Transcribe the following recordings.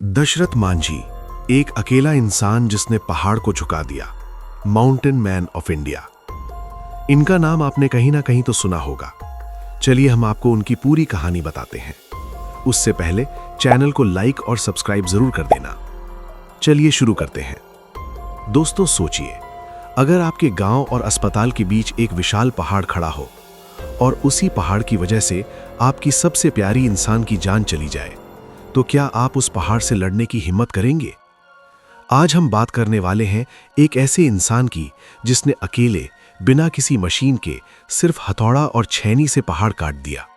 दशरथ मांझी, एक अकेला इंसान जिसने पहाड़ को झुका दिया। Mountain man of India. इनका नाम आपने कहीं ना कहीं तो सुना होगा। चलिए हम आपको उनकी पूरी कहानी बताते हैं। उससे पहले चैनल को लाइक और सब्सक्राइब जरूर कर देना। चलिए शुरू करते हैं। दोस्तों सोचिए, अगर आपके गांव और अस्पताल के बीच एक विशाल पहाड़ खड़ा हो और उसी पहाड़ की वजह से आपकी सबसे प्यारी इंसान की जान चली जाए, तो क्या आप उस पहाड़ से लड़ने की हिम्मत करेंगे? आज हम बात करने वाले हैं एक ऐसे इंसान की जिसने अकेले, बिना किसी मशीन के, सिर्फ हथौड़ा और छेनी से पहाड़ काट दिया।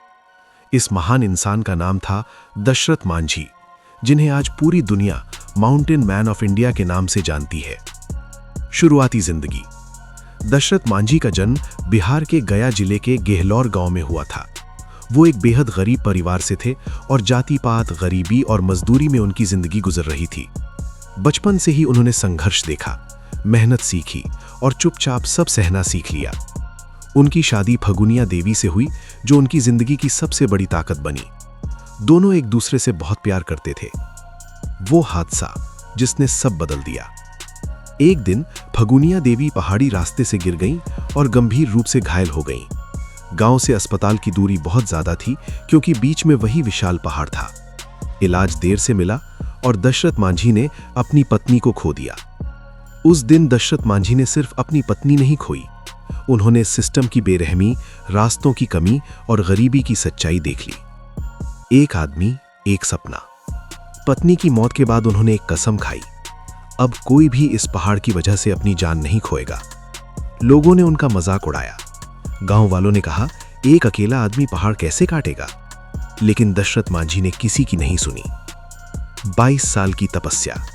इस महान इंसान का नाम था दशरथ मांझी, जिन्हें आज पूरी दुनिया माउंटेन मैन ऑफ इंडिया के नाम से जानती है। शुरुआती जिंदगी। दशरथ मांझी का जन्म बिहार के गया जिले के गेहलोर गांव में हुआ था। वो एक बेहद गरीब परिवार से थे और जाति-पात, गरीबी और मजदूरी में उनकी जिंदगी गुजर रही थी। बचपन से ही उन्होंने संघर्ष देखा, मेहनत सीखी और चुपचाप सब सहना सीख लिया। उनकी शादी फगुनिया देवी से हुई, जो उनकी जिंदगी की सबसे बड़ी ताकत बनी। दोनों एक दूसरे से बहुत प्यार करते थे। वो हादसा जिसने सब बदल दिया। एक दिन फगुनिया देवी पहाड़ी रास्ते से गिर गईं और गंभीर रूप से घायल हो गईं। गांव से अस्पताल की दूरी बहुत ज्यादा थी, क्योंकि बीच में वही विशाल पहाड़ था। इलाज देर से मिला और दशरथ मांझी ने अपनी पत्नी को खो दिया। उस दिन दशरथ मांझी ने सिर्फ अपनी पत्नी नहीं खोई, उन्होंने सिस्टम की बेरहमी, रास्तों की कमी और गरीबी की सच्चाई देख ली। एक आदमी, एक सपना। पत्नी की मौत के बाद उन्होंने एक कसम खाई, अब कोई भी इस पहाड़ की वजह से अपनी जान नहीं खोएगा। लोगों ने उनका मजाक उड़ाया। गांव वालों ने कहा, एक अकेला आदमी पहाड़ कैसे काटेगा? लेकिन दशरथ मांझी ने किसी की नहीं सुनी। 22 साल की तपस्या।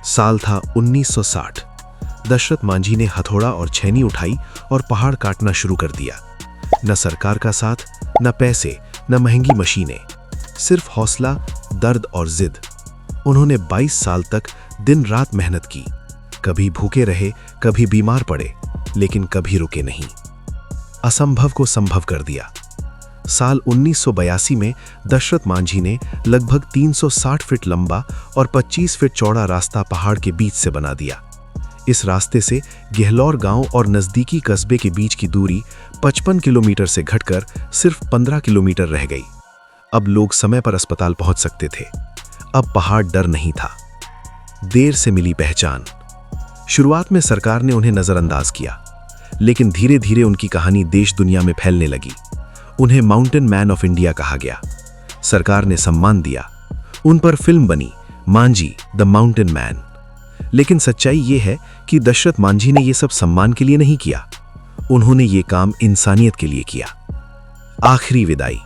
साल था 1960। दशरथ मांझी ने हथौड़ा और छेनी उठाई और पहाड़ काटना शुरू कर दिया। न सरकार का साथ, न पैसे, न महंगी मशीनें, सिर्फ हौसला, दर्द और जिद। उन्होंने 22 साल तक दिन रात मेहनत की। कभी भूखे रहे, कभी बीमार पड़े, लेकिन कभी रुके नहीं। असंभव को संभव कर दिया। साल 1982 में दशरथ मांझी ने लगभग 360 फीट लंबा और 25 फीट चौड़ा रास्ता पहाड़ के बीच से बना दिया। इस रास्ते से गेहलोर गांव और नजदीकी कस्बे के बीच की दूरी 55 किलोमीटर से घटकर सिर्फ 15 किलोमीटर रह गई। अब लोग समय पर अस्पताल पहुंच सकते थे। अब पहाड़ डर नहीं था। देर से मिली पहचान। शुरुआत में सरकार ने उन्हें नजरअंदाज किया, लेकिन धीरे धीरे उनकी कहानी देश दुनिया में फैलने लगी। उन्हें माउंटेन मैन ऑफ इंडिया कहा गया। सरकार ने सम्मान दिया। उन पर फिल्म बनी, मांझी द माउंटेन मैन। लेकिन सच्चाई यह है कि दशरथ मांझी ने यह सब सम्मान के लिए नहीं किया, उन्होंने ये काम इंसानियत के लिए किया। आखिरी विदाई।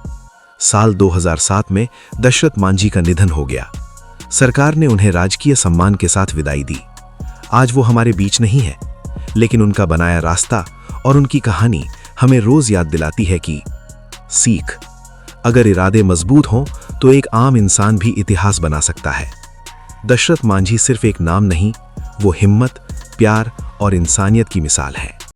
साल 2007 में दशरथ मांझी का निधन हो गया। सरकार ने उन्हें राजकीय सम्मान के साथ विदाई दी। आज वो हमारे बीच नहीं है, लेकिन उनका बनाया रास्ता और उनकी कहानी हमें रोज याद दिलाती है कि सीख, अगर इरादे मजबूत हों तो एक आम इंसान भी इतिहास बना सकता है। दशरथ मांझी सिर्फ एक नाम नहीं, वो हिम्मत, प्यार और इंसानियत की मिसाल है।